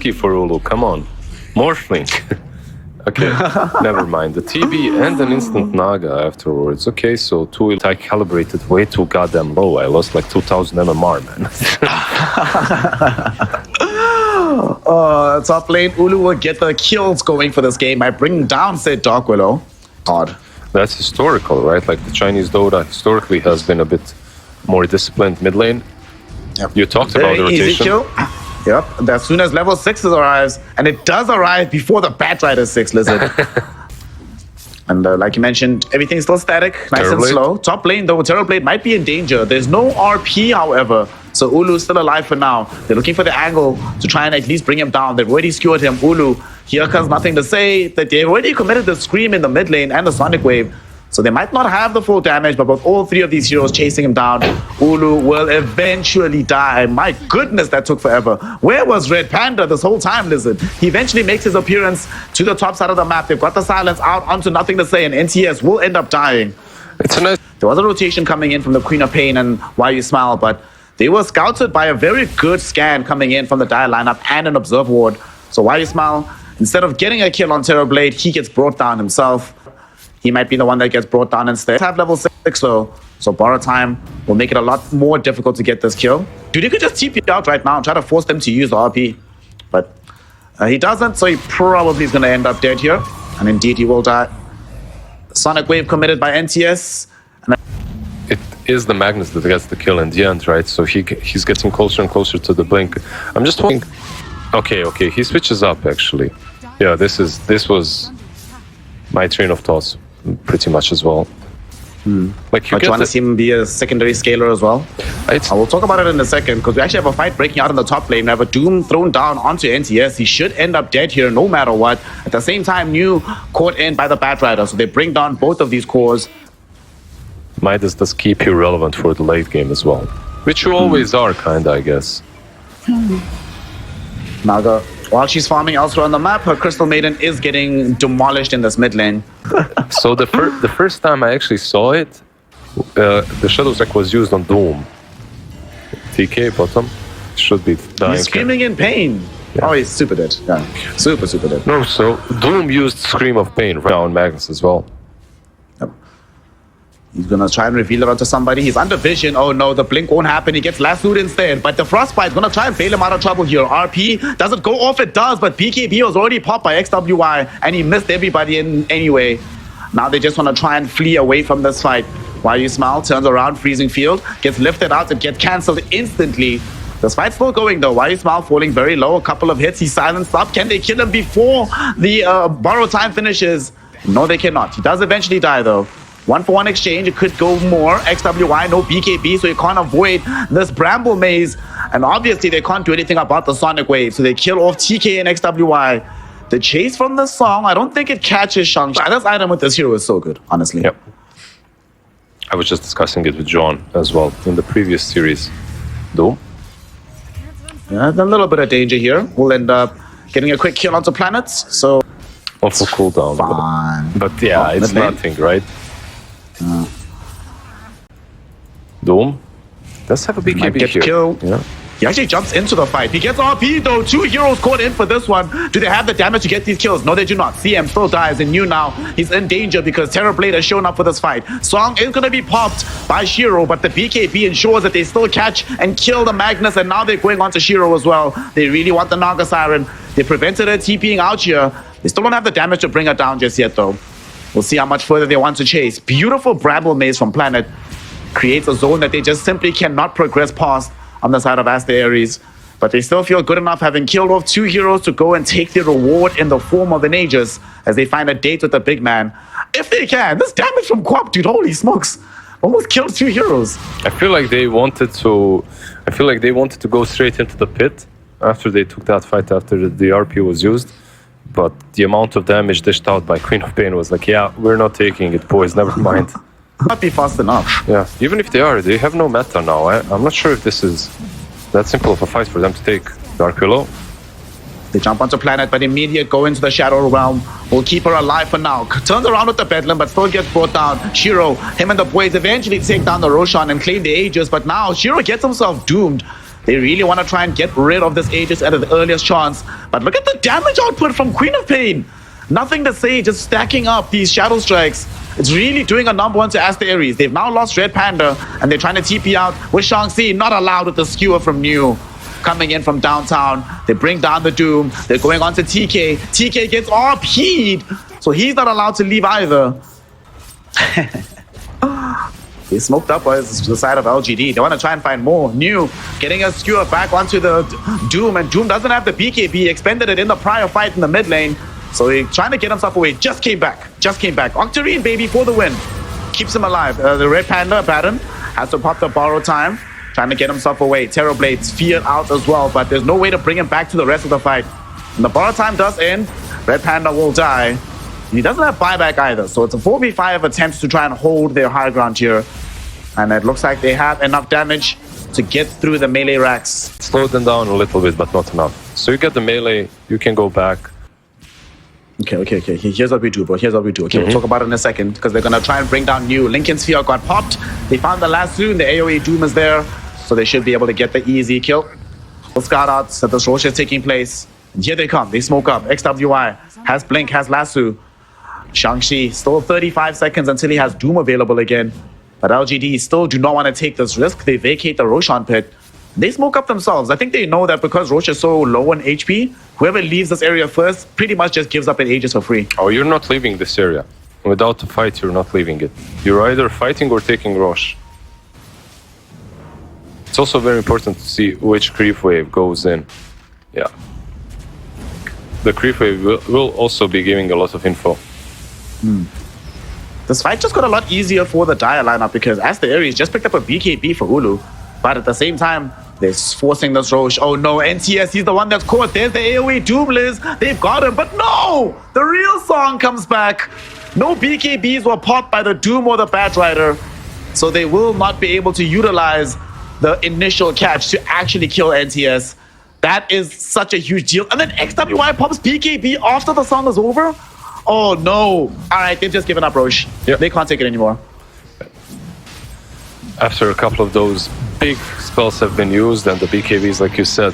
risky for Ulu. Come on. Morphling. Okay, never mind. The TB and an instant Naga afterwards. Okay, so two I calibrated way too goddamn low. I lost like 2000 MMR, man. Top lane, Ulu will get the kills going for this game by bringing down said Dark Willow. Odd. That's historical, right? Like the Chinese Dota historically has been a bit more disciplined mid lane. Yep. You talked about the rotation. Easy kill. Yep, as soon as level 6 arrives, and it does arrive before the Batrider 6 Lizard. And like you mentioned, everything's still static, nice and slow. Top lane, though, Terrorblade might be in danger. There's no RP, however, so Ulu's still alive for now. They're looking for the angle to try and at least bring him down. They've already skewered him. Ulu, here comes nothing to say. That they've already committed the Scream in the mid lane and the Sonic Wave. So they might not have the full damage, but with all three of these heroes chasing him down, Ulu will eventually die. My goodness, that took forever. Where was Red Panda this whole time, Lizard? He eventually makes his appearance to the top side of the map. They've got the silence out onto nothing to say, and NTS will end up dying. There was a rotation coming in from the Queen of Pain and Why You Smile, but they were scouted by a very good scan coming in from the Dire lineup and an Observe Ward. So Why You Smile, instead of getting a kill on Terrorblade, he gets brought down himself. He might be the one that gets brought down instead. Have level 6 though, so borrow time will make it a lot more difficult to get this kill. Dude, he could just TP out right now and try to force them to use the RP. But he doesn't, so he probably is going to end up dead here. And indeed, he will die. Sonic Wave committed by NTS. And it is the Magnus that gets the kill in the end, right? So he's getting closer and closer to the blink. I'm just wondering... Okay, he switches up, actually. Yeah, this was my train of thoughts. Pretty much as well. Like you want to see him be a secondary scaler as well? I will talk about it in a second, because we actually have a fight breaking out in the top lane. We have a Doom thrown down onto NTS. He should end up dead here no matter what. At the same time, New caught in by the Batrider, so they bring down both of these cores. Midas does keep you relevant for the late game as well, which you always are, kinda, I guess. Naga, while she's farming elsewhere on the map, her Crystal Maiden is getting demolished in this mid lane. So the first time I actually saw it, the Shadow's Deck was used on Doom. TK bottom should be dying. He's screaming in pain. Yeah. Oh, he's super dead. Yeah, super dead. No, so Doom used Scream of Pain right now on Magnus as well. Yep. He's gonna try and reveal it onto somebody. He's under vision. Oh no, the blink won't happen. He gets lassoed instead. But the Frostbite's gonna try and bail him out of trouble here. RP doesn't go off, it does, but BKB was already popped by XWI and he missed everybody in anyway. Now they just wanna try and flee away from this fight. Why You Smile turns around, Freezing Field, gets lifted out and gets cancelled instantly. This fight's still going though. Why You Smile falling very low, a couple of hits, he's silenced up. Can they kill him before the borrow time finishes? No, they cannot. He does eventually die though. 1-for-1 exchange, it could go more. XWI, no BKB, so you can't avoid this Bramble Maze. And obviously, they can't do anything about the Sonic Wave, so they kill off TK and XWI. The chase from the song, I don't think it catches Shang-Chi. This item with this hero is so good, honestly. Yep. I was just discussing it with John as well in the previous series. Doom? Yeah, a little bit of danger here. We'll end up getting a quick kill onto planets, so... Also cooldown. Fine. But yeah, it's nothing, right? Doom does have a BKB here. Killed. Yeah. He actually jumps into the fight. He gets RP though. 2 heroes caught in for this one. Do they have the damage to get these kills? No, they do not. CM still dies, and New now, he's in danger because Terrorblade has shown up for this fight. Song is going to be popped by Shiro, but the BKB ensures that they still catch and kill the Magnus, and now they're going on to Shiro as well. They really want the Naga Siren. They prevented her TPing out here. They still don't have the damage to bring her down just yet though. We'll see how much further they want to chase. Beautiful Bramble Maze from Planet creates a zone that they just simply cannot progress past on the side of Aster.Aries. But they still feel good enough, having killed off 2 heroes, to go and take the reward in the form of an Aegis as they find a date with the big man. If they can. This damage from Quap, dude, holy smokes. Almost killed 2 heroes. I feel like they wanted to go straight into the pit after they took that fight after the RP was used. But the amount of damage dished out by Queen of Pain was like, yeah, we're not taking it, boys, never mind. Not be fast enough. Yeah, even if they have no meta now. I'm not sure if this is that simple of a fight for them to take. Dark Willow. They jump onto Planet, but immediate go into the Shadow Realm will keep her alive for now. Turns around with the Bedlam, but still gets brought down. Shiro, him and the boys eventually take down the Roshan and claim the Aegis, but now Shiro gets himself doomed. They really want to try and get rid of this Aegis at the earliest chance. But look at the damage output from Queen of Pain. Nothing to say, just stacking up these Shadow Strikes. It's really doing a number one to Aster.Aries. They've now lost Red Panda, and they're trying to TP out with Shang-Chi, not allowed with the skewer from New. Coming in from downtown, they bring down the Doom. They're going on to TK. TK gets RP'd, so he's not allowed to leave either. They smoked up the side of LGD. They want to try and find more. New getting a skewer back onto the Doom, and Doom doesn't have the BKB. He expended it in the prior fight in the mid lane. So he's trying to get himself away. Just came back. Octarine, baby, for the win. Keeps him alive. The Red Panda, Baron, has to pop the borrow time. Trying to get himself away. Terrorblade's feared out as well, but there's no way to bring him back to the rest of the fight. When the borrow time does end, Red Panda will die. He doesn't have buyback either, so it's a 4v5 attempt to try and hold their high ground here. And it looks like they have enough damage to get through the melee racks. Slow them down a little bit, but not enough. So you get the melee, you can go back. Okay. Here's what we do, bro. Okay, we'll talk about it in a second, because they're going to try and bring down New. Lincoln's Sphere got popped. They found the last Soon. The AoE Doom is there, so they should be able to get the easy kill. The scout outs that the Rosh is taking place. And here they come. They smoke up. XWI has Blink, has Lasso. Shang-Chi still 35 seconds until he has Doom available again. But LGD still do not want to take this risk. They vacate the Roshan pit. They smoke up themselves. I think they know that because Rosh is so low on HP, whoever leaves this area first pretty much just gives up an Aegis for free. Oh, you're not leaving this area. Without a fight, you're not leaving it. You're either fighting or taking Rosh. It's also very important to see which creep wave goes in. Yeah. The creep wave will also be giving a lot of info. This fight just got a lot easier for the Dire lineup because Aster.Aries just picked up a BKB for Ulu. But at the same time, they're forcing this Rosh. Oh no, NTS, he's the one that's caught. There's the AoE Doom, Liz. They've got him, but no! The real song comes back. No BKBs were popped by the Doom or the Batrider. So they will not be able to utilize the initial catch to actually kill NTS. That is such a huge deal. And then XWI pops BKB after the song is over? Oh no. Alright, they've just given up, Rosh. Yep. They can't take it anymore. After a couple of those big spells have been used and the BKBs, like you said,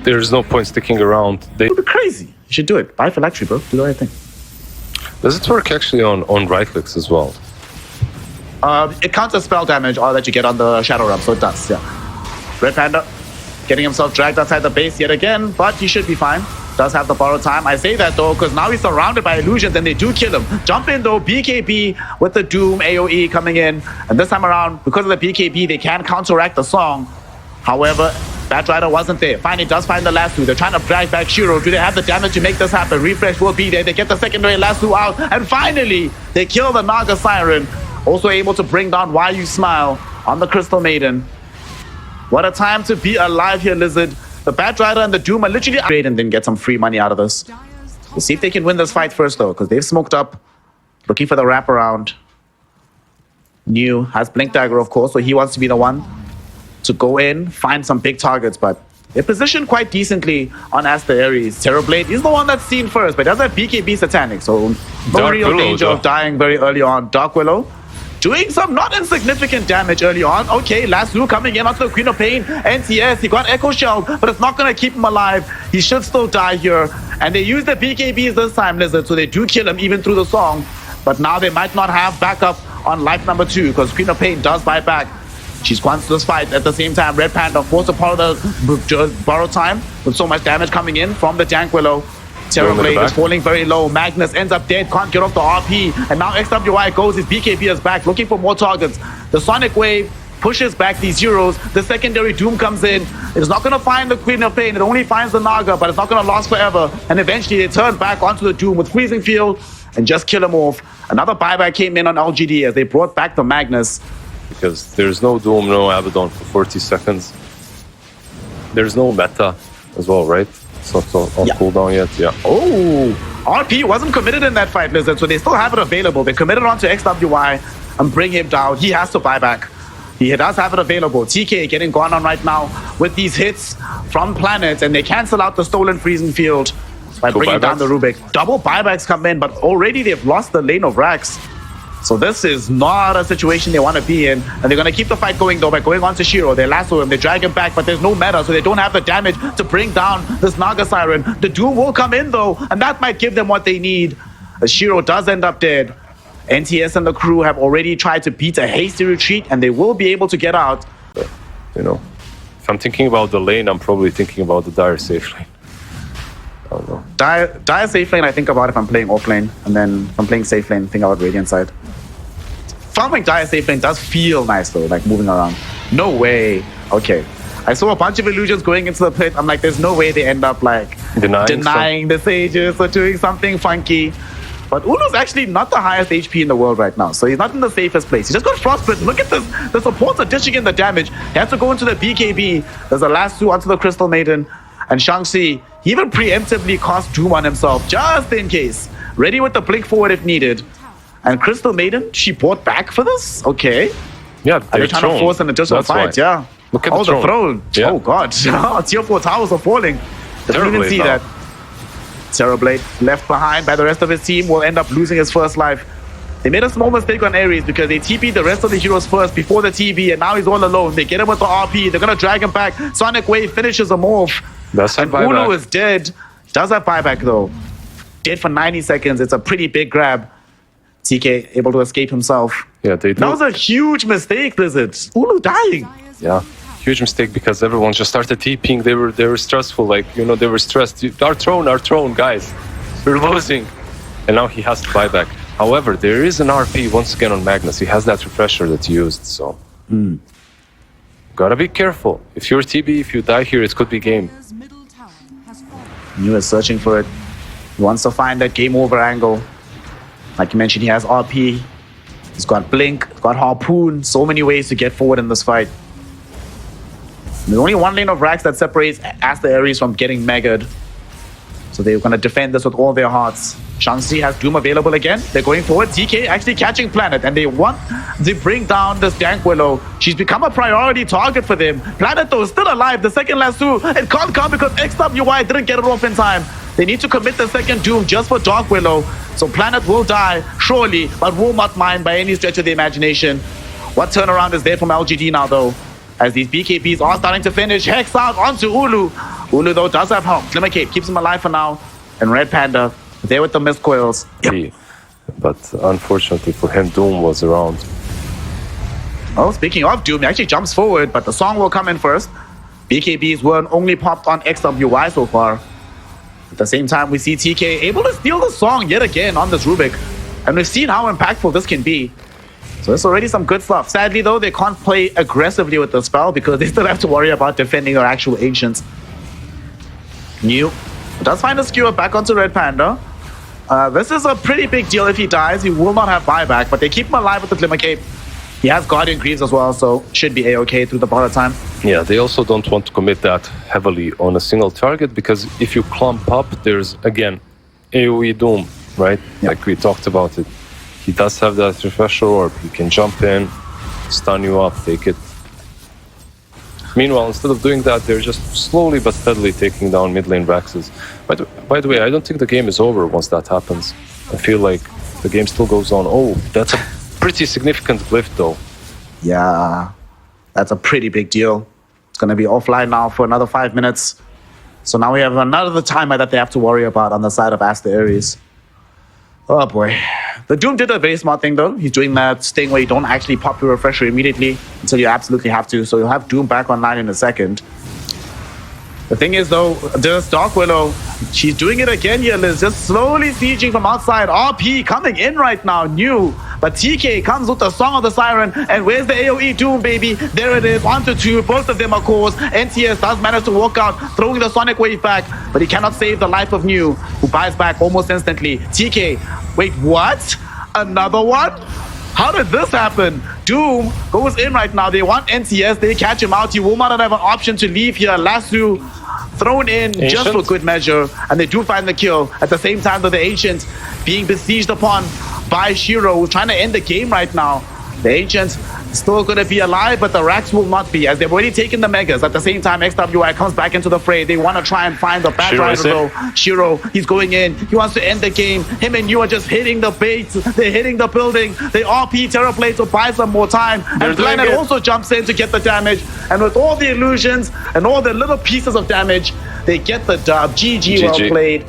there's no point sticking around. It would be crazy. You should do it. Buy Phylactery, bro. Do the right thing. Does it work actually on right clicks as well? It counters spell damage or that you get on the Shadow Realm, so it does, yeah. Red Panda getting himself dragged outside the base yet again, but he should be fine. Does have the borrow time. I say that though, because now he's surrounded by illusions and they do kill him. Jump in though, BKB with the Doom AoE coming in. And this time around, because of the BKB, they can counteract the song. However, Batrider wasn't there. Finally does find the Lasso. They're trying to drag back Shiro. Do they have the damage to make this happen? Refresh will be there. They get the secondary Lasso out. And finally, they kill the Naga Siren. Also able to bring down Why You Smile on the Crystal Maiden. What a time to be alive here, Lizard. The Batrider and the Doom are literally great and then get some free money out of this. We'll see if they can win this fight first though, because they've smoked up. Looking for the wraparound. New has Blink Dagger, of course, so he wants to be the one to go in, find some big targets, but they're positioned quite decently on Aster.Aries. Terrorblade is the one that's seen first, but does have BKB Satanic, so no Dark real Willow, danger of dying very early on. Dark Willow doing some not insignificant damage early on. Okay, Lasso coming in onto the Queen of Pain. NTS, he got Echo Shell, but it's not going to keep him alive. He should still die here. And they use the BKBs this time, Lizard, so they do kill him even through the song. But now they might not have backup on life number 2, because Queen of Pain does buy back. She's wants this fight. At the same time, Red Panda forced a part of the borrow time with so much damage coming in from the Jank Willow. Terrorblade is falling very low. Magnus ends up dead, can't get off the RP. And now XWI goes, his BKB is back, looking for more targets. The Sonic Wave pushes back these zeros. The secondary Doom comes in. It's not going to find the Queen of Pain. It only finds the Naga, but it's not going to last forever. And eventually they turn back onto the Doom with Freezing Field and just kill him off. Another buyback came in on LGD as they brought back the Magnus. Because there's no Doom, no Abaddon for 40 seconds. There's no meta as well, right? It's not on cooldown yet, yeah. Oh, RP wasn't committed in that fight, Lizard, so they still have it available. They committed onto XWI and bring him down. He has to buy back. He does have it available. TK getting gone on right now with these hits from Planet, and they cancel out the stolen Freezing Field by bringing down the Rubik. Double buybacks come in, but already they've lost the lane of Rax. So this is not a situation they want to be in. And they're going to keep the fight going, though, by going on to Shiro. They lasso him, they drag him back, but there's no meta, so they don't have the damage to bring down this Naga Siren. The Doom will come in, though, and that might give them what they need. As Shiro does end up dead. NTS and the crew have already tried to beat a hasty retreat, and they will be able to get out. You know, if I'm thinking about the lane, I'm probably thinking about the Dire safe lane. I don't know. Dire safe lane, I think about if I'm playing off lane, and then if I'm playing safe lane, think about Radiant side. Farming Dire safe lane does feel nice though, like moving around. No way. Okay. I saw a bunch of illusions going into the pit. I'm like, there's no way they end up like denying the sages or doing something funky. But Ulu's actually not the highest HP in the world right now, so he's not in the safest place. He just got frostbitten. Look at this. The supports are dishing in the damage. He has to go into the BKB. There's a lasso onto the Crystal Maiden. And Shang-Chi, he even preemptively cast Doom on himself, just in case. Ready with the blink forward if needed. And Crystal Maiden, she bought back for this? Okay. Yeah, they're trying to force an additional fight, yeah. Look at the throne. Yeah. Oh, God. Tier 4 towers are falling. Didn't even see that. Terrorblade left behind by the rest of his team will end up losing his first life. They made a small mistake on Aries because they TP'd the rest of the heroes first before the TB, and now he's all alone. They get him with the RP. They're going to drag him back. Sonic Wave finishes him off. And Ulu is dead. He does have buyback, though. Dead for 90 seconds. It's a pretty big grab. TK able to escape himself. Yeah, they do. That was a huge mistake, Blizzard. Ulu dying. Yeah, huge mistake because everyone just started TPing. They were stressful, like, you know, they were stressed. Our throne, guys. We're losing. And now he has to buy back. However, there is an RP once again on Magnus. He has that refresher that he used, so gotta be careful. If you're TB, if you die here, it could be game. New is searching for it. He wants to find that game over angle. Like you mentioned, he has RP. He's got Blink, he's got Harpoon. So many ways to get forward in this fight. There's only one lane of racks that separates Aster.Aries from getting megaed. So they're going to defend this with all their hearts. Shang-Chi has Doom available again. They're going forward. TK actually catching Planet, and they want to bring down this Dank Willow. She's become a priority target for them. Planet, though, is still alive. The second lasso, it can't come because XWY didn't get it off in time. They need to commit the second Doom just for Dark Willow. So Planet will die, surely, but will not mind by any stretch of the imagination. What turnaround is there from LGD now, though? As these BKBs are starting to finish. Hex out onto Ulu. Ulu, though, does have help. Glimmer Cape keeps him alive for now. And Red Panda, there with the mist coils. Yep. But unfortunately for him, Doom was around. Oh, speaking of Doom, he actually jumps forward, but the song will come in first. BKBs were only popped on XWY so far. At the same time, we see TK able to steal the song yet again on this Rubik. And we've seen how impactful this can be. So it's already some good stuff. Sadly, though, they can't play aggressively with the spell because they still have to worry about defending their actual Ancients. New does find a skewer back onto Red Panda. This is a pretty big deal if he dies. He will not have buyback, but they keep him alive with the Glimmer Cape. He has Guardian Greaves as well, so should be a-okay through the border time. Yeah, they also don't want to commit that heavily on a single target because if you clump up, there's, again, AoE Doom, right? Yep. Like we talked about it. He does have that refresher orb. He can jump in, stun you up, take it. Meanwhile, instead of doing that, they're just slowly but steadily taking down mid lane Raxes. By the way, I don't think the game is over once that happens. I feel like the game still goes on. Oh, that's a pretty significant glyph, though. Yeah, that's a pretty big deal. It's going to be offline now for another 5 minutes. So now we have another timer that they have to worry about on the side of Aster.Aries. Oh boy. The Doom did a very smart thing though. He's doing that thing where you don't actually pop your refresher immediately until you absolutely have to. So you'll have Doom back online in a second. The thing is though, this Dark Willow, she's doing it again here, Liz. Just slowly sieging from outside. RP coming in right now, new. But TK comes with the Song of the Siren. And where's the AoE Doom, baby? There it is, 1-2. Both of them are cores. NTS does manage to walk out, throwing the Sonic Wave back. But he cannot save the life of New, who buys back almost instantly. TK, wait, what? Another one? How did this happen? Doom goes in right now. They want NTS. They catch him out. He will not have an option to leave here. Lasso thrown in just for good measure. And they do find the kill. At the same time, though, the Ancients being besieged upon by Shiro, who's trying to end the game right now. The Ancients still going to be alive, but the Racks will not be, as they've already taken the Megas. At the same time, XWI comes back into the fray. They want to try and find the bad driver though. Shiro, he's going in. He wants to end the game. Him and you are just hitting the baits. They're hitting the building. They RP Terrorblade to buy some more time. And Planet also jumps in to get the damage. And with all the illusions and all the little pieces of damage, they get the dub. GG. Well played.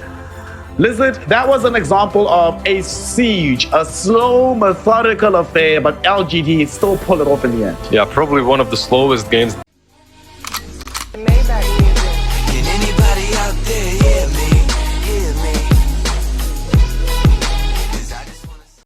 Lizard, that was an example of a siege, a slow, methodical affair, but LGD still pulled it off in the end. Yeah, probably one of the slowest games. Can anybody out there